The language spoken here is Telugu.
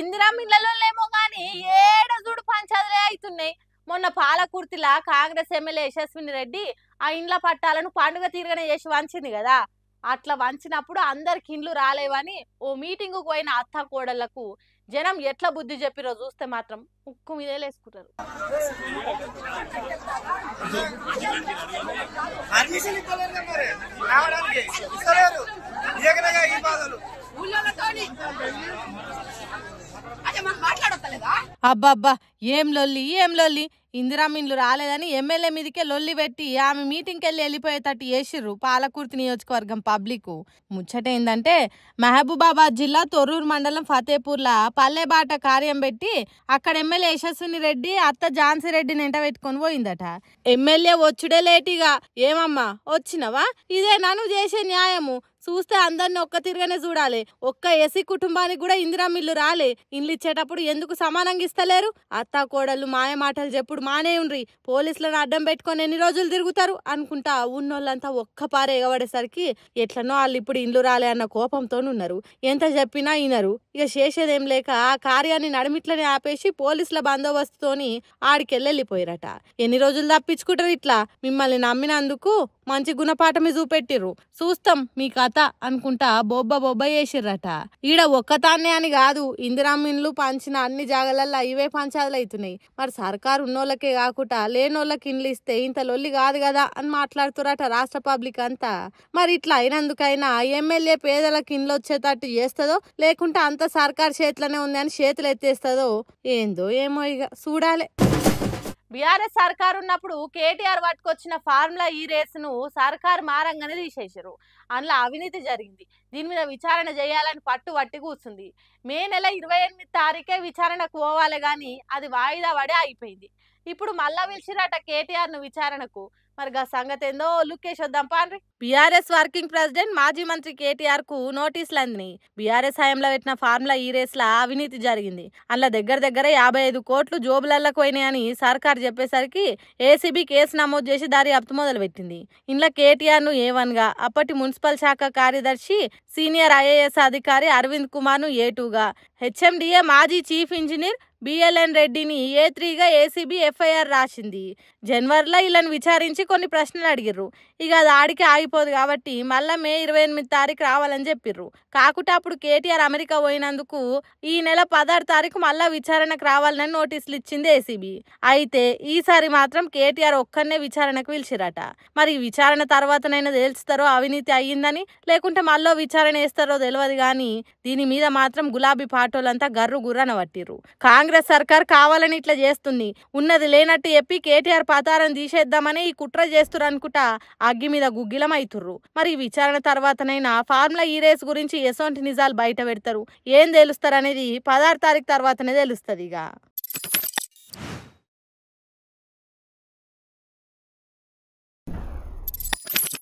ఇందిరా మిల్లలోనేమో గాని ఏడ చూడు పంచాయతీలే అవుతున్నాయి. మొన్న పాలకుర్తిలా కాంగ్రెస్ ఎమ్మెల్యే యశస్విని రెడ్డి ఆ ఇండ్ల పట్టాలను పండుగ తీరుగానే చేసి వంచింది కదా. అట్లా వంచినప్పుడు అందరికి ఇండ్లు రాలేవని ఓ మీటింగుకు పోయిన అత్త కోడళ్లకు జనం ఎట్లా బుద్ధి చెప్పిరో చూస్తే మాత్రం ముక్కు మీదే లేసుకుంటారు. అబ్బబ్బా ఏం లొల్లి ఏం లొల్లి. ఇందిరా మిన్లు రాలేదని ఎమ్మెల్యే మీదకే లొల్లి పెట్టి ఆమె మీటింగ్కి వెళ్ళిపోయేటట్టు చేసిర్రు పాలకుర్తి నియోజకవర్గం పబ్లిక్. ముచ్చటేందంటే మహబూబాబాద్ జిల్లా తొర్రూరు మండలం ఫతేపూర్ల పల్లెబాట కార్యం పెట్టి అక్కడ ఎమ్మెల్యే యశస్విని రెడ్డి అత్త ఝాన్సీ రెడ్డిని ఎంట పెట్టుకొని పోయిందట. ఎమ్మెల్యే వచ్చుడే లేటిగా ఏమమ్మా వచ్చినవా, ఇదే నన్ను చేసే న్యాయము, చూస్తే అందరిని ఒక్క తిరగనే చూడాలి, ఒక్క ఎస్సీ కుటుంబానికి కూడా ఇందిరా మిల్లు రాలే, ఇండ్లు ఇచ్చేటప్పుడు ఎందుకు సమానంగా ఇస్తలేరు, అత్తా కోడళ్ళు మాయ మాటలు చెప్పుడు మానే ఉండ్రి, పోలీసులను అడ్డం పెట్టుకొని ఎన్ని రోజులు తిరుగుతారు అనుకుంటా ఉన్నోళ్ళంతా ఒక్క పారే ఎగబడేసరికి ఎట్లనో వాళ్ళు ఇప్పుడు ఇండ్లు రాలే అన్న కోపంతో ఉన్నారు. ఎంత చెప్పినా వినరు. ఇక చేసేదేం లేక ఆ కార్యాన్ని నడిమిట్లనే ఆపేసి పోలీసుల బందోబస్తుతోని ఆడికెళ్ళిపోయారట. ఎన్ని రోజులు తప్పించుకుంటారు ఇట్లా, మిమ్మల్ని నమ్మినందుకు మంచి గుణపాఠమే చూపెట్టిర్రు, చూస్తాం మీ కథ అనుకుంటా బొబ్బ చేసిర్రట. ఈడ ఒక్కతాన్నే అని కాదు, ఇందిరా మిన్లు పంచిన అన్ని జాగాలల్లో ఇవే పంచాయతీలు అవుతున్నాయి. మరి సర్కారు ఉన్నోళ్ళకే కాకుండా లేనోళ్ళకి ఇండ్లు ఇస్తే ఇంత లొల్లి కాదు కదా అని మాట్లాడుతురట రాష్ట్ర పబ్లిక్ అంతా. మరి ఇట్లా అయినందుకైనా ఎమ్మెల్యే పేదలకు ఇండ్లు వచ్చేటట్టు చేస్తుందో లేకుంటే అంత సర్కారు చేతిలోనే ఉంది అని చేతులు ఎత్తేస్తుందో ఏందో ఏమో ఇక చూడాలి. బీఆర్ఎస్ సర్కారు ఉన్నప్పుడు కేటీఆర్ పట్టుకొచ్చిన ఫార్ములా ఈ రేసును సర్కారు మారంగానే తీసేసారు. అందులో అవినీతి జరిగింది. దీని మీద విచారణ చేయాలని పట్టి కూర్చుంది. మే నెల 28 తారీఖే విచారణకు పోవాలి కానీ అది వాయిదా పడే అయిపోయింది. ఇప్పుడు మళ్ళా పిలిచిరట కేటీఆర్ ను విచారణకు. మరి గా సంగతి ఏందో లుక్కేసి వద్దాం పాండ్రి. బీఆర్ఎస్ వర్కింగ్ ప్రెసిడెంట్ మాజీ మంత్రి కేటీఆర్ కు నోటీసులు అందినాయి. బీఆర్ఎస్ హయాంలో పెట్టిన ఫార్ములా ఈ రేస్ల అవినీతి జరిగింది. అందులో దగ్గర 55 కోట్లు జోబులల్లకు పోయినాయని సర్కారు చెప్పేసరికి ఏసీబీ కేసు నమోదు చేసి దర్యాప్తు మొదలు పెట్టింది. ఇంట్లో కేటీఆర్ ను A1 గా, అప్పటి మున్సిపల్ శాఖ కార్యదర్శి సీనియర్ ఐఏఎస్ అధికారి అరవింద్ కుమార్ ను A2 గా, హెచ్ఎండిఏ మాజీ చీఫ్ ఇంజనీర్ బిఎల్ఎన్ రెడ్డిని A3 గా ఏసీబీ ఎఫ్ఐఆర్ రాసింది. జనవరిలో వీళ్ళని విచారించి కొన్ని ప్రశ్నలు అడిగిర్రు. ఇక అది ఆడికి ఆగిపోదు కాబట్టి మళ్ళా మే 28 తారీఖు రావాలని చెప్పిర్రు. కాకుంటే అప్పుడు కేటీఆర్ అమెరికా పోయినందుకు ఈ నెల 16 తారీఖు మళ్ళా విచారణకు రావాలని నోటీసులు ఇచ్చింది ఏసీబీ. అయితే ఈసారి మాత్రం కేటీఆర్ ఒక్కనే విచారణకు పిలిచిరట. మరి ఈ విచారణ తర్వాతనైనా తెలుస్తారో అవినీతి అయ్యిందని, లేకుంటే మళ్ళీ విచారణ వేస్తారో తెలియదు కానీ దీని మీద మాత్రం గులాబీ పాటోలంతా గర్రు గుర్రన పట్టిర్రు. కాంగ్రెస్ సర్కార్ కావాలని ఇట్లా చేస్తుంది, ఉన్నది లేనట్టు చెప్పి కేటీఆర్ పతారం తీసేద్దామని ఈ కుట్ర చేస్తురు అనుకుంటా అగ్గి మీద గుగ్గిలం అవుతుర్రు. మరి ఈ విచారణ తర్వాతనైనా ఫార్ములా ఈ రేస్ గురించి ఎసొంటి నిజాలు బయట పెడతారు, ఏం తెలుస్తారు అనేది 16 తారీఖు తర్వాతనే తెలుస్తుంది. ఇక